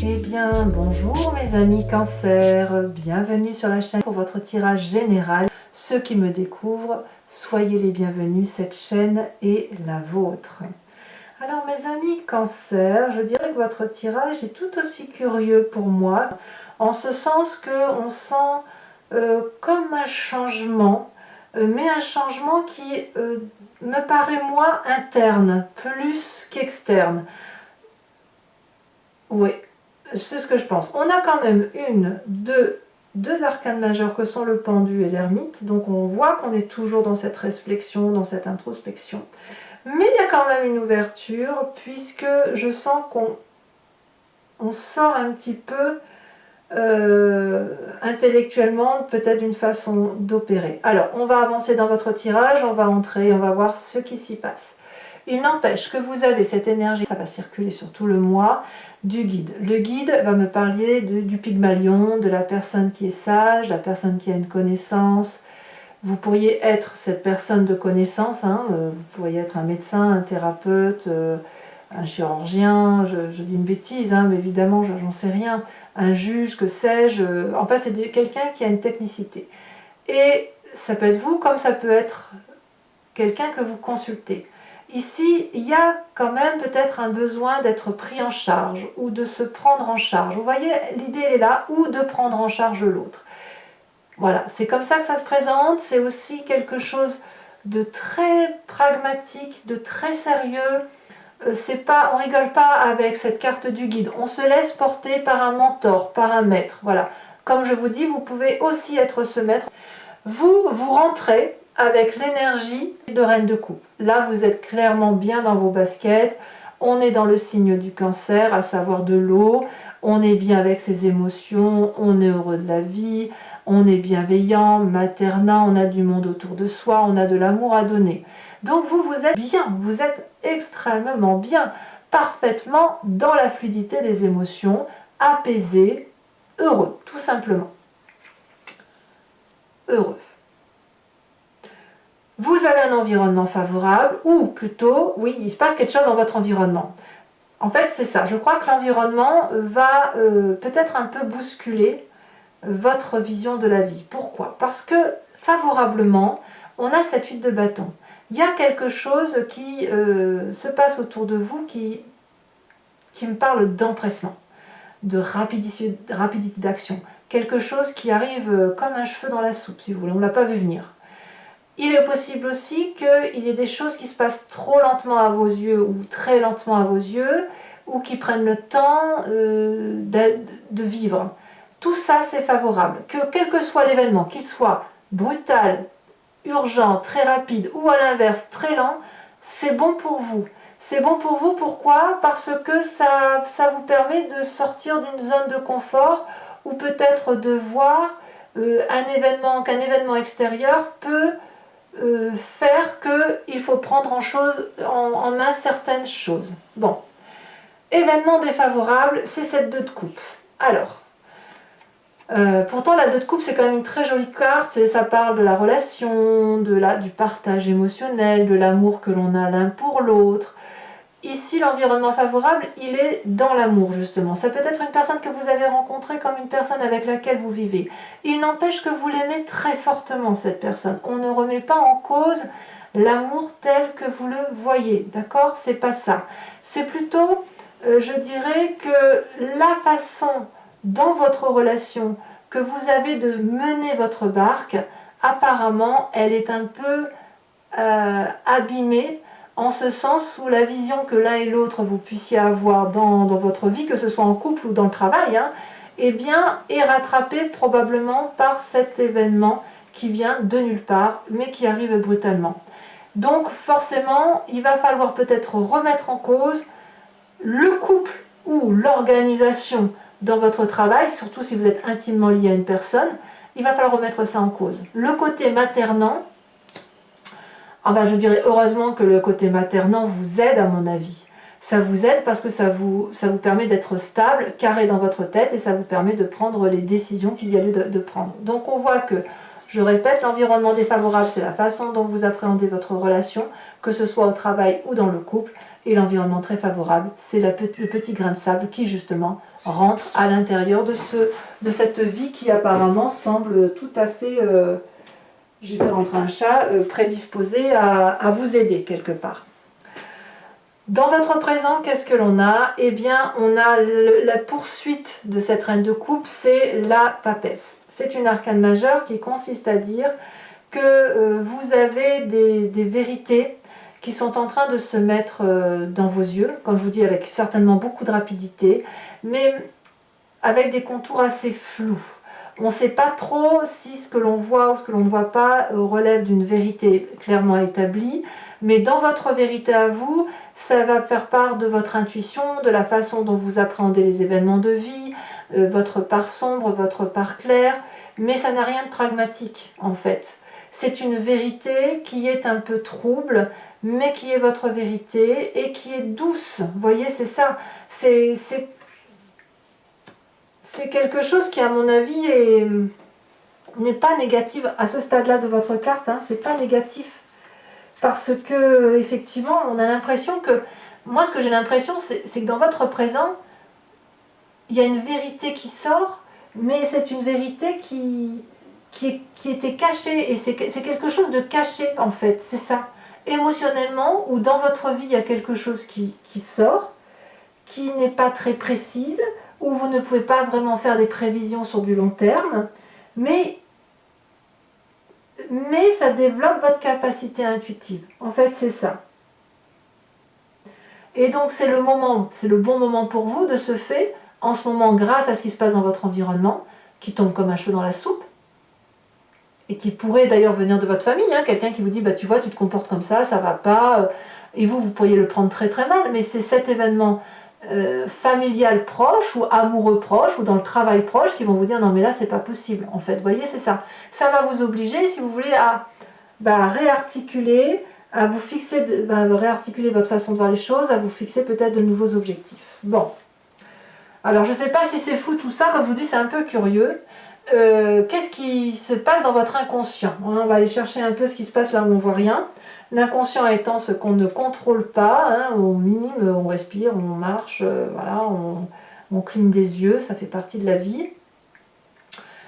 Eh bien, bonjour mes amis Cancer, bienvenue sur la chaîne pour votre tirage général. Ceux qui me découvrent, soyez les bienvenus, cette chaîne est la vôtre. Alors mes amis Cancer, je dirais que votre tirage est tout aussi curieux pour moi, en ce sens qu'on sent comme un changement, mais un changement qui me paraît moi interne, plus qu'externe. Oui. C'est ce que je pense. On a quand même deux arcanes majeurs que sont le pendu et l'ermite. Donc on voit qu'on est toujours dans cette réflexion, dans cette introspection. Mais il y a quand même une ouverture puisque je sens qu'on sort un petit peu intellectuellement, peut-être d'une façon d'opérer. Alors on va avancer dans votre tirage, on va entrer, on va voir ce qui s'y passe. Il n'empêche que vous avez cette énergie, ça va circuler sur tout le mois, du guide. Le guide va me parler du Pygmalion, de la personne qui est sage, la personne qui a une connaissance. Vous pourriez être cette personne de connaissance, hein, vous pourriez être un médecin, un thérapeute, un chirurgien, je dis une bêtise, hein, mais évidemment j'en sais rien, un juge, que sais-je, en fait c'est quelqu'un qui a une technicité. Et ça peut être vous comme ça peut être quelqu'un que vous consultez. Ici, il y a quand même peut-être un besoin d'être pris en charge ou de se prendre en charge. Vous voyez, l'idée est là, ou de prendre en charge l'autre. Voilà, c'est comme ça que ça se présente. C'est aussi quelque chose de très pragmatique, de très sérieux. On rigole pas avec cette carte du guide. On se laisse porter par un mentor, par un maître. Voilà. Comme je vous dis, vous pouvez aussi être ce maître. Vous rentrez avec l'énergie de reine de coupe. Là, vous êtes clairement bien dans vos baskets. On est dans le signe du cancer, à savoir de l'eau. On est bien avec ses émotions, on est heureux de la vie, on est bienveillant, maternant, on a du monde autour de soi, on a de l'amour à donner. Donc vous êtes bien, vous êtes extrêmement bien, parfaitement dans la fluidité des émotions, apaisé, heureux, tout simplement. Heureux. Vous avez un environnement favorable, ou plutôt, oui, il se passe quelque chose dans votre environnement. En fait, c'est ça. Je crois que l'environnement va peut-être un peu bousculer votre vision de la vie. Pourquoi? Parce que, favorablement, on a cette 8 de bâton. Il y a quelque chose qui se passe autour de vous qui me parle d'empressement, de rapidité d'action. Quelque chose qui arrive comme un cheveu dans la soupe, si vous voulez. On ne l'a pas vu venir. Il est possible aussi qu'il y ait des choses qui se passent trop lentement à vos yeux ou très lentement à vos yeux ou qui prennent le temps de vivre. Tout ça, c'est favorable. Que quel que soit l'événement, qu'il soit brutal, urgent, très rapide ou à l'inverse, très lent, c'est bon pour vous. C'est bon pour vous, pourquoi? Parce que ça vous permet de sortir d'une zone de confort ou peut-être de voir qu'un événement extérieur peut faire qu'il faut prendre en main certaines choses. Bon, événement défavorable, c'est cette 2 de coupe. Alors, pourtant la 2 de coupe c'est quand même une très jolie carte, ça parle de la relation, du partage émotionnel, de l'amour que l'on a l'un pour l'autre. Ici, l'environnement favorable, il est dans l'amour, justement. Ça peut être une personne que vous avez rencontrée comme une personne avec laquelle vous vivez. Il n'empêche que vous l'aimez très fortement, cette personne. On ne remet pas en cause l'amour tel que vous le voyez, d'accord? C'est pas ça. C'est plutôt, je dirais, que la façon dans votre relation que vous avez de mener votre barque, apparemment, elle est un peu abîmée, en ce sens où la vision que l'un et l'autre vous puissiez avoir dans votre vie, que ce soit en couple ou dans le travail, hein, eh bien, est rattrapée probablement par cet événement qui vient de nulle part, mais qui arrive brutalement. Donc forcément, il va falloir peut-être remettre en cause le couple ou l'organisation dans votre travail, surtout si vous êtes intimement lié à une personne, il va falloir remettre ça en cause. Le côté maternant, ah ben je dirais heureusement que le côté maternant vous aide à mon avis. Ça vous aide parce que ça vous permet d'être stable, carré dans votre tête et ça vous permet de prendre les décisions qu'il y a lieu de prendre. Donc on voit que, je répète, l'environnement défavorable c'est la façon dont vous appréhendez votre relation, que ce soit au travail ou dans le couple. Et l'environnement très favorable, c'est le petit grain de sable qui justement rentre à l'intérieur de cette vie qui apparemment semble tout à fait, je vais rentrer un chat, prédisposée à vous aider quelque part. Dans votre présent, qu'est-ce que l'on a? Eh bien, on a la poursuite de cette reine de coupe, c'est la papesse. C'est une arcane majeure qui consiste à dire que vous avez des vérités qui sont en train de se mettre dans vos yeux, comme je vous dis, avec certainement beaucoup de rapidité, mais avec des contours assez flous. On ne sait pas trop si ce que l'on voit ou ce que l'on ne voit pas relève d'une vérité clairement établie, mais dans votre vérité à vous, ça va faire part de votre intuition, de la façon dont vous appréhendez les événements de vie, votre part sombre, votre part claire, mais ça n'a rien de pragmatique en fait. C'est une vérité qui est un peu trouble, mais qui est votre vérité et qui est douce. Vous voyez, c'est ça. C'est quelque chose qui, à mon avis, n'est pas négatif à ce stade-là de votre carte. Hein, c'est pas négatif. Parce que, effectivement, on a l'impression que... Moi, ce que j'ai l'impression, c'est que dans votre présent, il y a une vérité qui sort, mais c'est une vérité qui était cachée. Et c'est quelque chose de caché, en fait. C'est ça. Émotionnellement, ou dans votre vie, il y a quelque chose qui sort, qui n'est pas très précise, où vous ne pouvez pas vraiment faire des prévisions sur du long terme, mais ça développe votre capacité intuitive. En fait, c'est ça. Et donc, c'est le bon moment pour vous de ce fait, en ce moment, grâce à ce qui se passe dans votre environnement, qui tombe comme un cheveu dans la soupe, et qui pourrait d'ailleurs venir de votre famille, hein, quelqu'un qui vous dit, bah, tu vois, tu te comportes comme ça va pas, et vous pourriez le prendre très très mal, mais c'est cet événement familial proche ou amoureux proche ou dans le travail proche qui vont vous dire non mais là c'est pas possible en fait, vous voyez, c'est ça. Ça va vous obliger, si vous voulez, à réarticuler, à vous fixer, réarticuler votre façon de voir les choses, à vous fixer peut-être de nouveaux objectifs. Bon, alors je sais pas si c'est fou tout ça, comme je vous dis c'est un peu curieux. Qu'est-ce qui se passe dans votre inconscient? On va aller chercher un peu ce qui se passe là où on voit rien. L'inconscient étant ce qu'on ne contrôle pas, hein, on mime, on respire, on marche, voilà, on cligne des yeux, ça fait partie de la vie.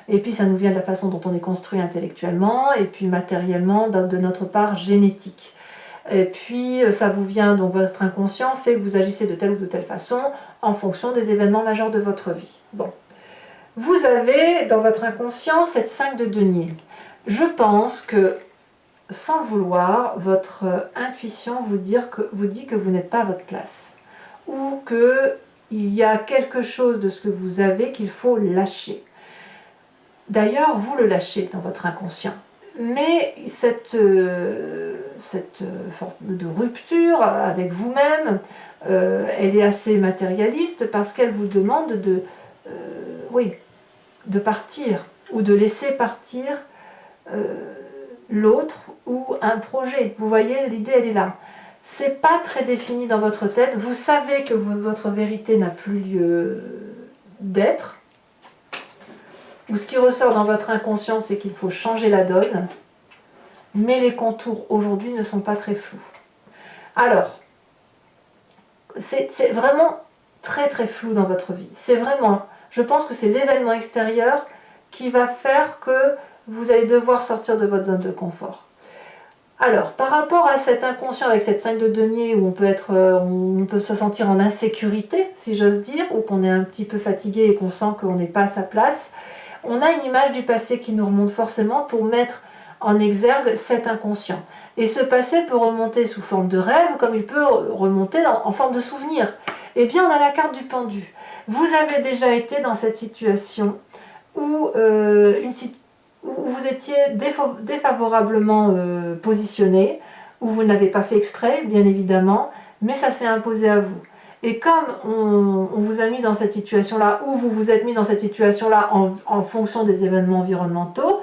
Et puis ça nous vient de la façon dont on est construit intellectuellement, et puis matériellement, de notre part génétique. Et puis ça vous vient, donc votre inconscient fait que vous agissez de telle ou de telle façon en fonction des événements majeurs de votre vie. Bon. Vous avez dans votre inconscient cette 5 de denier. Je pense que sans le vouloir, votre intuition vous dit que vous n'êtes pas à votre place, ou qu'il y a quelque chose de ce que vous avez qu'il faut lâcher. D'ailleurs, vous le lâchez dans votre inconscient. Mais cette forme de rupture avec vous-même, elle est assez matérialiste parce qu'elle vous demande de partir, ou de laisser partir l'autre ou un projet. Vous voyez, l'idée elle est là. C'est pas très défini dans votre tête. Vous savez que votre vérité n'a plus lieu d'être. Ou ce qui ressort dans votre inconscient, c'est qu'il faut changer la donne. Mais les contours aujourd'hui ne sont pas très flous. Alors, c'est vraiment très très flou dans votre vie. C'est vraiment, je pense que c'est l'événement extérieur qui va faire que vous allez devoir sortir de votre zone de confort. Alors, par rapport à cet inconscient avec cette 5 de denier où on peut se sentir en insécurité, si j'ose dire, ou qu'on est un petit peu fatigué et qu'on sent qu'on n'est pas à sa place, on a une image du passé qui nous remonte forcément pour mettre en exergue cet inconscient. Et ce passé peut remonter sous forme de rêve, comme il peut remonter en forme de souvenir. Eh bien, on a la carte du pendu. Vous avez déjà été dans cette situation où vous étiez défavorablement positionné, où vous ne l'avez pas fait exprès, bien évidemment, mais ça s'est imposé à vous. Et comme on vous a mis dans cette situation-là, ou vous vous êtes mis dans cette situation-là en fonction des événements environnementaux,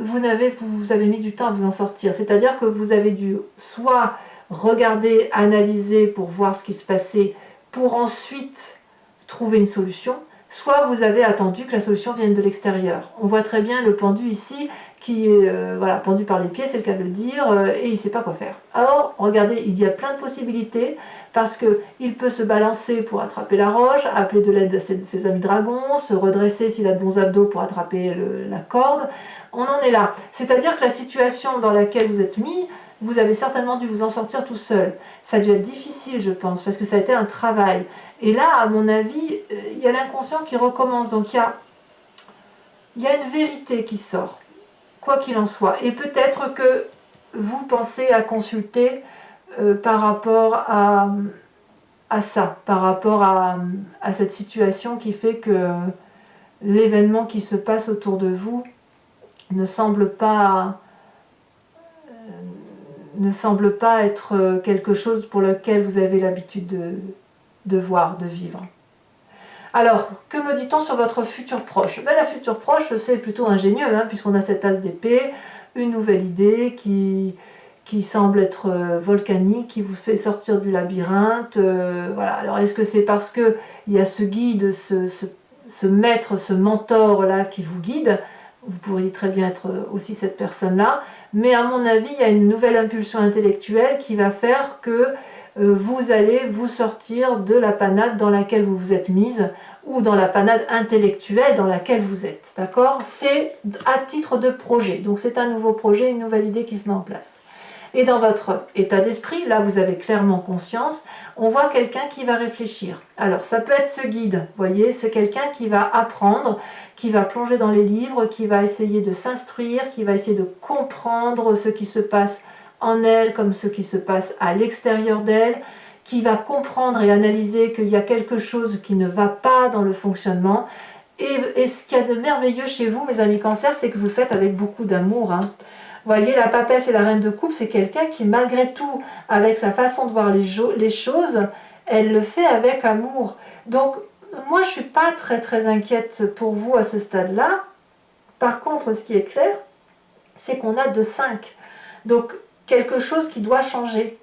vous avez mis du temps à vous en sortir. C'est-à-dire que vous avez dû soit regarder, analyser pour voir ce qui se passait, pour ensuite trouver une solution, soit vous avez attendu que la solution vienne de l'extérieur. On voit très bien le pendu ici qui est voilà, pendu par les pieds, c'est le cas de le dire, et il ne sait pas quoi faire. Alors, regardez, il y a plein de possibilités, parce qu'il peut se balancer pour attraper la roche, appeler de l'aide à ses amis dragons, se redresser s'il a de bons abdos pour attraper la corde. On en est là. C'est-à-dire que la situation dans laquelle vous êtes mis, vous avez certainement dû vous en sortir tout seul. Ça a dû être difficile, je pense, parce que ça a été un travail. Et là, à mon avis, il y a l'inconscient qui recommence. Donc, il y a une vérité qui sort, quoi qu'il en soit. Et peut-être que vous pensez à consulter par rapport à ça, par rapport à cette situation qui fait que l'événement qui se passe autour de vous ne semble pas être quelque chose pour lequel vous avez l'habitude de voir, de vivre. Alors, que me dit-on sur votre futur proche? La future proche, c'est plutôt ingénieux, puisqu'on a cette as d'épée, une nouvelle idée qui semble être volcanique, qui vous fait sortir du labyrinthe. Voilà. Alors, est-ce que c'est parce qu'il y a ce guide, ce maître, ce mentor-là qui vous guide? Vous pourriez très bien être aussi cette personne-là, mais à mon avis, il y a une nouvelle impulsion intellectuelle qui va faire que vous allez vous sortir de la panade dans laquelle vous vous êtes mise, ou dans la panade intellectuelle dans laquelle vous êtes, d'accord? C'est à titre de projet, donc c'est un nouveau projet, une nouvelle idée qui se met en place. Et dans votre état d'esprit, là vous avez clairement conscience, on voit quelqu'un qui va réfléchir. Alors ça peut être ce guide, vous voyez, c'est quelqu'un qui va apprendre, qui va plonger dans les livres, qui va essayer de s'instruire, qui va essayer de comprendre ce qui se passe en elle comme ce qui se passe à l'extérieur d'elle, qui va comprendre et analyser qu'il y a quelque chose qui ne va pas dans le fonctionnement. Et ce qu'il y a de merveilleux chez vous, mes amis Cancer, c'est que vous le faites avec beaucoup d'amour. Vous voyez, la papesse et la reine de coupe, c'est quelqu'un qui, malgré tout, avec sa façon de voir les choses, elle le fait avec amour. Donc, moi, je ne suis pas très inquiète pour vous à ce stade-là. Par contre, ce qui est clair, c'est qu'on a 2-5. Donc, quelque chose qui doit changer.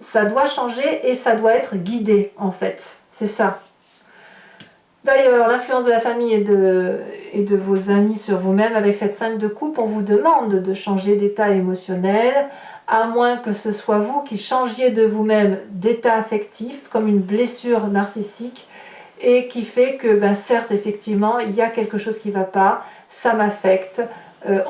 Ça doit changer et ça doit être guidé, en fait. C'est ça. D'ailleurs, l'influence de la famille et de vos amis sur vous-même, avec cette 5 de coupe, on vous demande de changer d'état émotionnel, à moins que ce soit vous qui changiez de vous-même d'état affectif, comme une blessure narcissique, et qui fait que, certes, effectivement, il y a quelque chose qui ne va pas, ça m'affecte,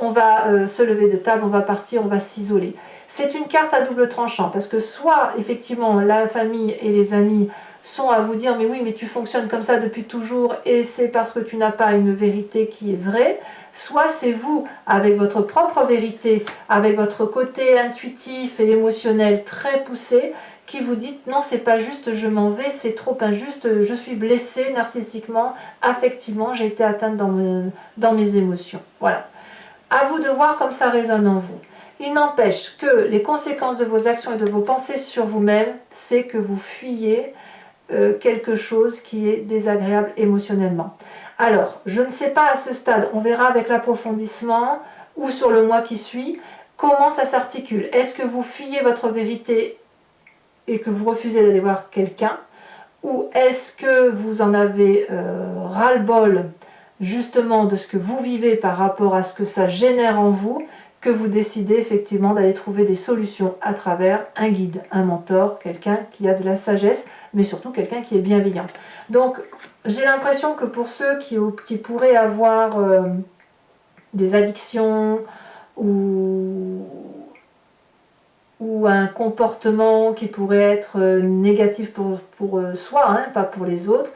on va se lever de table, on va partir, on va s'isoler. C'est une carte à double tranchant, parce que soit, effectivement, la famille et les amis sont à vous dire « mais oui, mais tu fonctionnes comme ça depuis toujours et c'est parce que tu n'as pas une vérité qui est vraie », soit c'est vous, avec votre propre vérité, avec votre côté intuitif et émotionnel très poussé, qui vous dites « non, c'est pas juste, je m'en vais, c'est trop injuste, je suis blessée narcissiquement, affectivement, j'ai été atteinte dans mes émotions ». Voilà. À vous de voir comme ça résonne en vous. Il n'empêche que les conséquences de vos actions et de vos pensées sur vous-même, c'est que vous fuyez quelque chose qui est désagréable émotionnellement. Alors, je ne sais pas à ce stade, on verra avec l'approfondissement ou sur le mois qui suit, comment ça s'articule. Est-ce que vous fuyez votre vérité et que vous refusez d'aller voir quelqu'un, ou est-ce que vous en avez ras-le-bol justement de ce que vous vivez par rapport à ce que ça génère en vous, que vous décidez effectivement d'aller trouver des solutions à travers un guide, un mentor, quelqu'un qui a de la sagesse, mais surtout quelqu'un qui est bienveillant. Donc, j'ai l'impression que pour ceux qui pourraient avoir des addictions ou un comportement qui pourrait être négatif pour soi, pas pour les autres,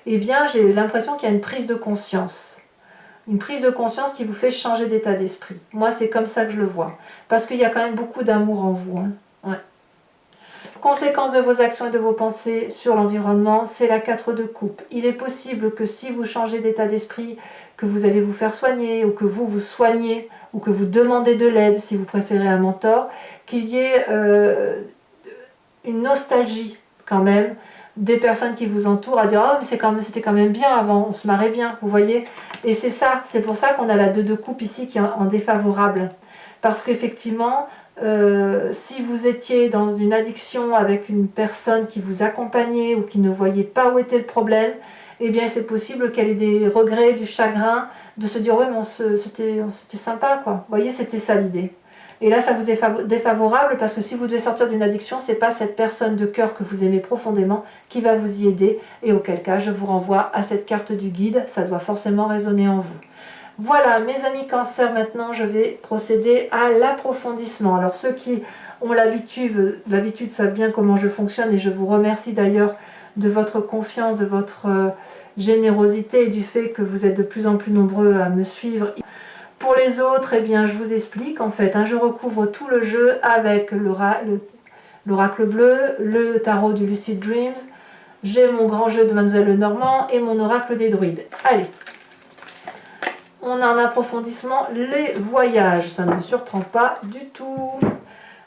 eh bien, j'ai l'impression qu'il y a une prise de conscience. Une prise de conscience qui vous fait changer d'état d'esprit. Moi, c'est comme ça que je le vois. Parce qu'il y a quand même beaucoup d'amour en vous. Ouais. Conséquence de vos actions et de vos pensées sur l'environnement, c'est la 4 de coupe. Il est possible que si vous changez d'état d'esprit, que vous allez vous faire soigner, ou que vous vous soignez, ou que vous demandez de l'aide, si vous préférez un mentor, qu'il y ait une nostalgie quand même des personnes qui vous entourent à dire « oh mais c'était quand même bien avant, on se marrait bien », vous voyez. Et c'est ça, c'est pour ça qu'on a la 2 de coupe ici qui est en défavorable. Parce qu'effectivement, si vous étiez dans une addiction avec une personne qui vous accompagnait ou qui ne voyait pas où était le problème, eh bien c'est possible qu'elle ait des regrets, du chagrin, de se dire ouais mais c'était sympa quoi. Vous voyez, c'était ça l'idée. Et là ça vous est défavorable parce que si vous devez sortir d'une addiction, c'est pas cette personne de cœur que vous aimez profondément qui va vous y aider, et auquel cas je vous renvoie à cette carte du guide, ça doit forcément résonner en vous. Voilà mes amis Cancer, maintenant je vais procéder à l'approfondissement. Alors ceux qui ont l'habitude savent bien comment je fonctionne, et je vous remercie d'ailleurs de votre confiance, de votre générosité et du fait que vous êtes de plus en plus nombreux à me suivre. Pour les autres, eh bien, je vous explique en fait, je recouvre tout le jeu avec l'oracle bleu, le tarot du Lucid Dreams, j'ai mon grand jeu de Mademoiselle Lenormand et mon oracle des druides. Allez, on a un approfondissement, les voyages, ça ne me surprend pas du tout.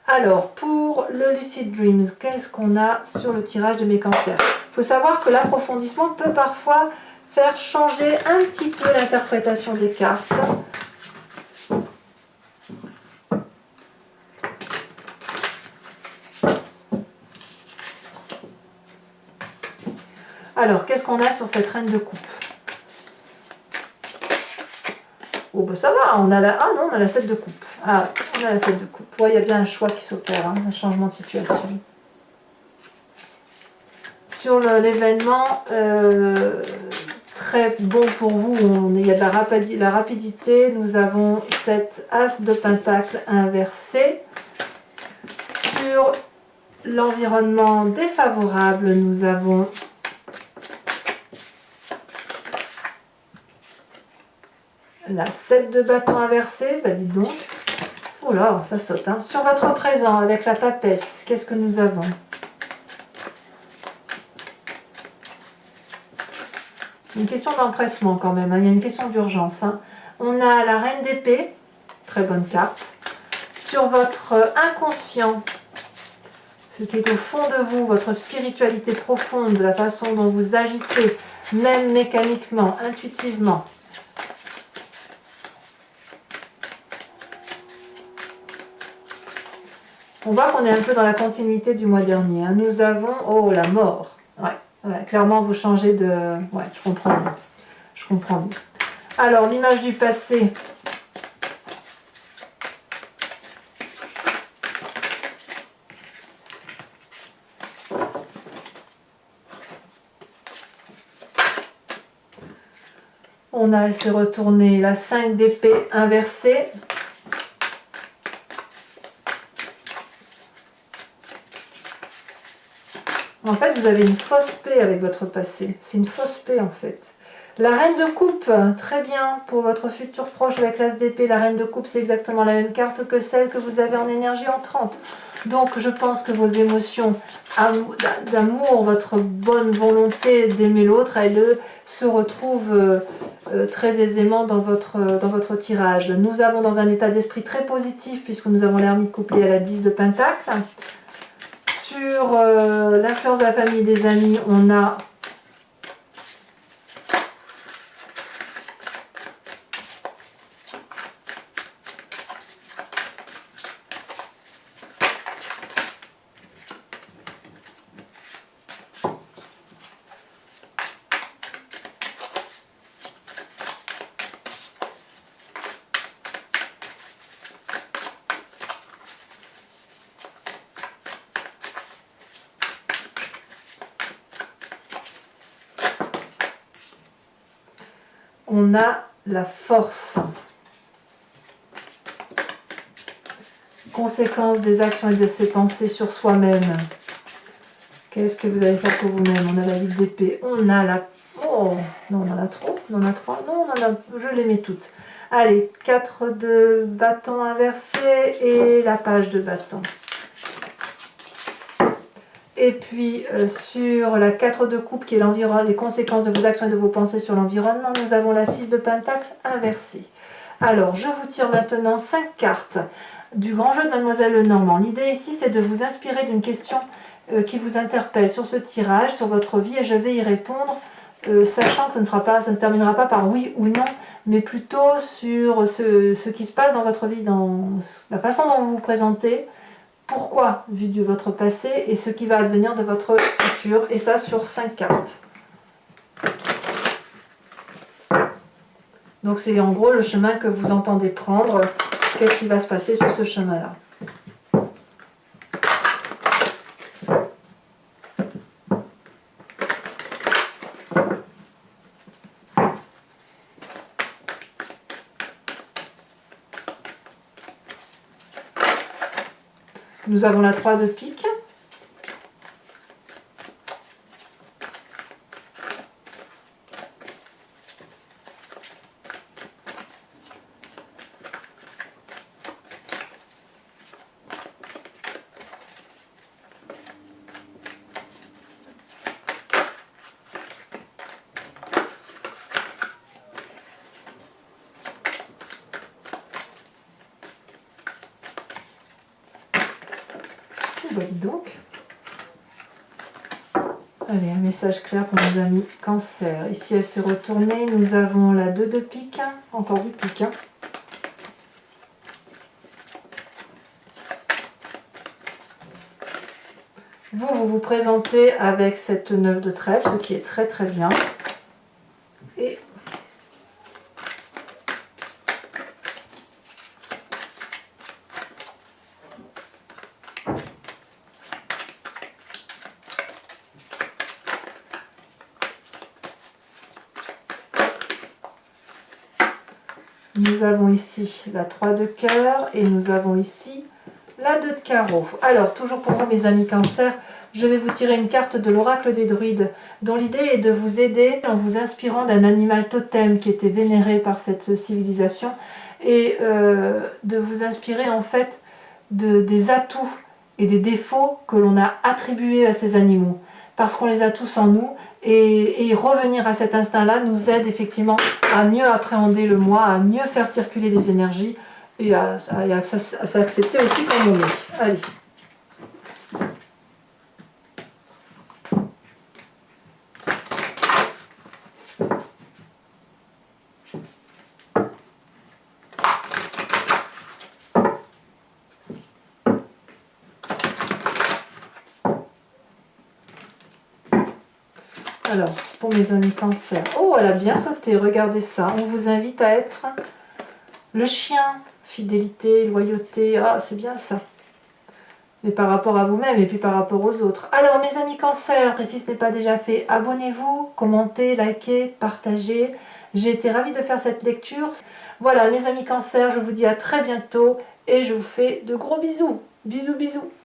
Alors, pour le Lucid Dreams, qu'est-ce qu'on a sur le tirage de mes cancers? Il faut savoir que l'approfondissement peut parfois faire changer un petit peu l'interprétation des cartes. Alors, qu'est-ce qu'on a sur cette reine de coupe? Oh, ben ça va, on a la... Ah non, on a la 7 de coupe. Ah, on a la 7 de coupe. Ouais, il y a bien un choix qui s'opère, un changement de situation. Sur l'événement, très bon pour vous, il y a de la rapidité. Nous avons cette as de pentacle inversé. Sur l'environnement défavorable, nous avons la 7 de bâton inversé, bah dites donc. Oh là, ça saute. Hein. Sur votre présent, avec la papesse, qu'est-ce que nous avons? Une question d'empressement quand même, hein. Il y a une question d'urgence. Hein. On a la reine d'épée, très bonne carte. Sur votre inconscient, ce qui est au fond de vous, votre spiritualité profonde, la façon dont vous agissez, même mécaniquement, intuitivement. On voit qu'on est un peu dans la continuité du mois dernier. Hein. Nous avons... Oh, la mort. Ouais, clairement, vous changez de... Ouais, je comprends. Je comprends. Alors, l'image du passé. On a, elle s'est retournée, la 5 d'épée inversée. En fait, vous avez une fausse paix avec votre passé. C'est une fausse paix, en fait. La reine de coupe, très bien, pour votre futur proche avec l'as d'épée. La reine de coupe, c'est exactement la même carte que celle que vous avez en énergie entrante. Donc, je pense que vos émotions d'amour, votre bonne volonté d'aimer l'autre, elles se retrouvent très aisément dans votre tirage. Nous avons dans un état d'esprit très positif, puisque nous avons l'ermite couplée à la 10 de pentacle. Sur l'influence de la famille et des amis, on a la force. Conséquence des actions et de ses pensées sur soi-même. Qu'est-ce que vous allez faire pour vous-même? On a la 8 d'épée. On a la... Oh, non, on en a trop. On en a 3. Non, on en a... Je les mets toutes. Allez, 4 de bâton inversé et la page de bâton. Et puis, sur la 4 de coupe, qui est les conséquences de vos actions et de vos pensées sur l'environnement, nous avons la 6 de pentacle inversée. Alors, je vous tire maintenant 5 cartes du grand jeu de Mademoiselle Lenormand. L'idée ici, c'est de vous inspirer d'une question qui vous interpelle sur ce tirage, sur votre vie, et je vais y répondre, sachant que ça ne se terminera pas par oui ou non, mais plutôt sur ce qui se passe dans votre vie, dans la façon dont vous vous présentez, pourquoi, vu de votre passé, et ce qui va advenir de votre futur, et ça sur 5 cartes. Donc c'est en gros le chemin que vous entendez prendre. Qu'est-ce qui va se passer sur ce chemin-là? Nous avons la 3 de pique. Bah dis donc. Allez, un message clair pour nos amis Cancer. Ici, elle s'est retournée. Nous avons la 2 de pique. Encore du pique. Vous vous présentez avec cette 9 de trèfle, ce qui est très très bien. Et nous avons ici la 3 de cœur et nous avons ici la 2 de carreau. Alors, toujours pour vous mes amis Cancer, je vais vous tirer une carte de l'oracle des druides, dont l'idée est de vous aider en vous inspirant d'un animal totem qui était vénéré par cette civilisation et de vous inspirer en fait des atouts et des défauts que l'on a attribués à ces animaux, parce qu'on les a tous en nous, et revenir à cet instinct-là nous aide effectivement à mieux appréhender le moi, à mieux faire circuler les énergies et à s'accepter aussi comme on est. Allez. Alors, pour mes amis Cancer, oh, elle a bien sauté, regardez ça. On vous invite à être le chien, fidélité, loyauté, ah, c'est bien ça. Mais par rapport à vous-même et puis par rapport aux autres. Alors, mes amis Cancer, et si ce n'est pas déjà fait, abonnez-vous, commentez, likez, partagez. J'ai été ravie de faire cette lecture. Voilà, mes amis Cancer, je vous dis à très bientôt et je vous fais de gros bisous. Bisous, bisous.